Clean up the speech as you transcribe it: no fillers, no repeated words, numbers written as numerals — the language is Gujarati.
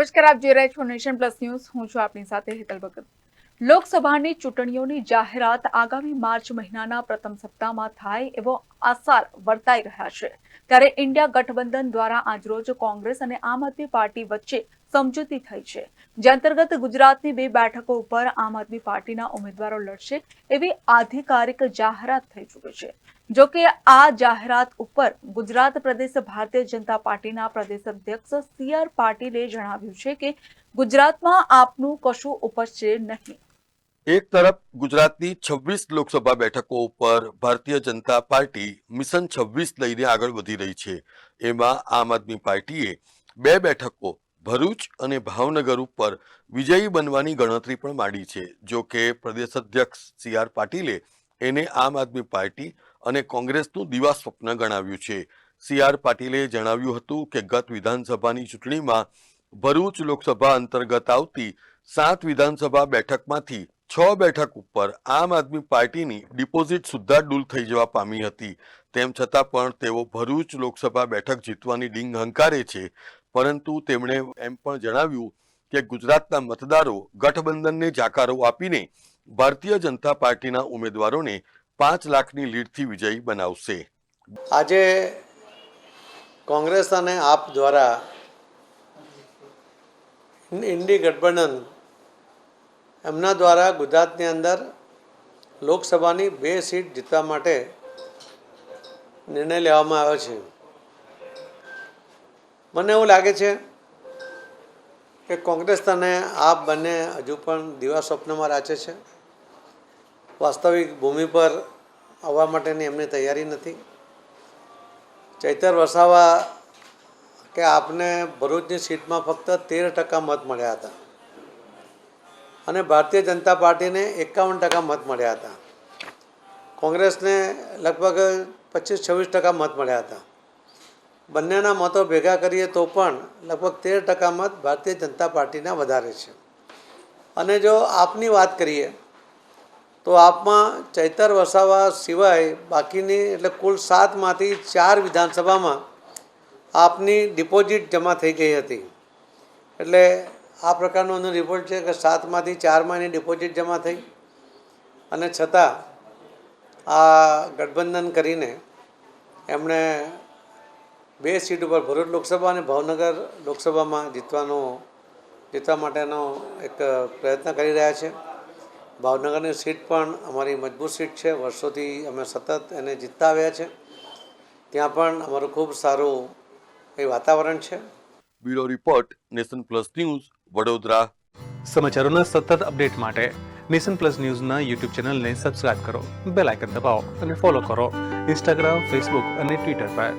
નમસ્કાર, આપ જોઈ રહ્યા છો નેશન પ્લસ ન્યૂઝ. હું છું આપની સાથે હેતલ ભગત. લોકસભાની ચૂંટણીઓની જાહેરાત આગામી માર્ચ મહિનાના પ્રથમ સપ્તાહમાં થાય એવો આસાર વર્તાઈ રહ્યા છે. ત્યારે ઇન્ડિયા ગઠબંધન દ્વારા આજરોજ કોંગ્રેસ અને આમ આદમી પાર્ટી વચ્ચે સમજૂતી થઈ છે, જે અંતર્ગત ગુજરાતની 2 બેઠકો ઉપર આમ આદમી પાર્ટીના ઉમેદવારો લડશે એવી આધિકારિક જાહેરાત થઈ ચૂકી છે. જો કે આ જાહેરાત ઉપર ગુજરાત પ્રદેશ ભારતીય જનતા પાર્ટીના પ્રદેશ અધ્યક્ષ CR પાટીલે જણાવ્યું છે કે ગુજરાતમાં આપનું કશું ઉપજશે નહીં. એક તરફ ગુજરાતની 26 લોકસભા બેઠકો ઉપર ભારતીય જનતા પાર્ટી મિશન 26 લઈને આગળ વધી રહી છે. એમાં આમ આદમી પાર્ટીએ 2 બેઠકો ભરૂચ અને ભાવનગર ઉપર વિજયી બનવાની ગણતરી પણ માંડી છે. જો કે પ્રદેશ અધ્યક્ષ CR પાટીલે એને આમ આદમી પાર્ટી અને કોંગ્રેસનું દિવા સ્વપ્ન ગણાવ્યું છે. CR પાટીલે જણાવ્યું હતું કે ગત વિધાનસભાની ચૂંટણીમાં ભરૂચ લોકસભા અંતર્ગત આવતી 7 વિધાનસભા બેઠકમાંથી 6 બેઠક ઉપર આમ આદમી પાર્ટીની ડિપોઝિટ સુદ્ધા ડૂલ થઈ જવા પામી હતી. તેમ છતાં પણ તેઓ ભરૂચ લોકસભા બેઠક જીતવાની ડીંગ હંકારે છે. પરંતુ તેમણે એમ પણ જણાવ્યું કે ગુજરાતના મતદારો ગઠબંધનને જાકારો આપીને ભારતીય જનતા પાર્ટીના ઉમેદવારોને 5 લાખની લીડથી વિજયી બનાવશે. આજે કોંગ્રેસ અને આપ દ્વારા ઇન્ડી ગઠબંધન એમના દ્વારા ગુજરાતની અંદર લોકસભાની 2 સીટ જીતવા માટે નિર્ણય લેવામાં આવ્યો છે. મને એવું લાગે છે કે કોંગ્રેસ અને આપ બંને હજુ પણ દિવા સ્વપ્નમાં રાચે છે. વાસ્તવિક ભૂમિ પર આવવા માટેની એમની તૈયારી નથી. ચૈતર વસાવા કે આપને ભરૂચની સીટમાં ફક્ત 13% મત મળ્યા હતા અને ભારતીય જનતા પાર્ટીને 51% મત મળ્યા હતા. કોંગ્રેસને લગભગ 25-26% મત મળ્યા હતા. બંનેના મતો ભેગા કરીએ તો પણ લગભગ 13% મત ભારતીય જનતા પાર્ટીના વધારે છે. અને જો આપની વાત કરીએ તો આપમાં ચૈતર વસાવા સિવાય બાકીની એટલે કુલ 7માંથી 4 વિધાનસભામાં આપની ડિપોઝિટ જમા થઈ ગઈ હતી. એટલે આ પ્રકારનો એનો રિપોર્ટ છે કે 7માંથી 4માં એની ડિપોઝિટ જમા થઈ અને છતાં આ ગઠબંધન કરીને એમણે 2 સીટ ઉપર ભરૂચ લોકસભા અને ભાવનગર લોકસભામાં જીતવા માટેનો એક પ્રયત્ન કરી રહ્યા છે. ભાવનગરની સીટ પણ અમારી મજબૂત સીટ છે. વર્ષોથી અમે સતત એને જીતતા આવ્યા છે. ત્યાં પણ અમારું ખૂબ સારું એ વાતાવરણ છે. Bureau report, nation plus news, Vadodara. સમાચારોના સતત અપડેટ માટે નેશન પ્લસ ન્યૂઝના યુટ્યુબ ચેનલને સબસ્ક્રાઇબ કરો, બેલ આઇકન દબાવો અને ફોલો કરો ઇન્સ્ટાગ્રામ, ફેસબુક અને ટ્વિટર પર.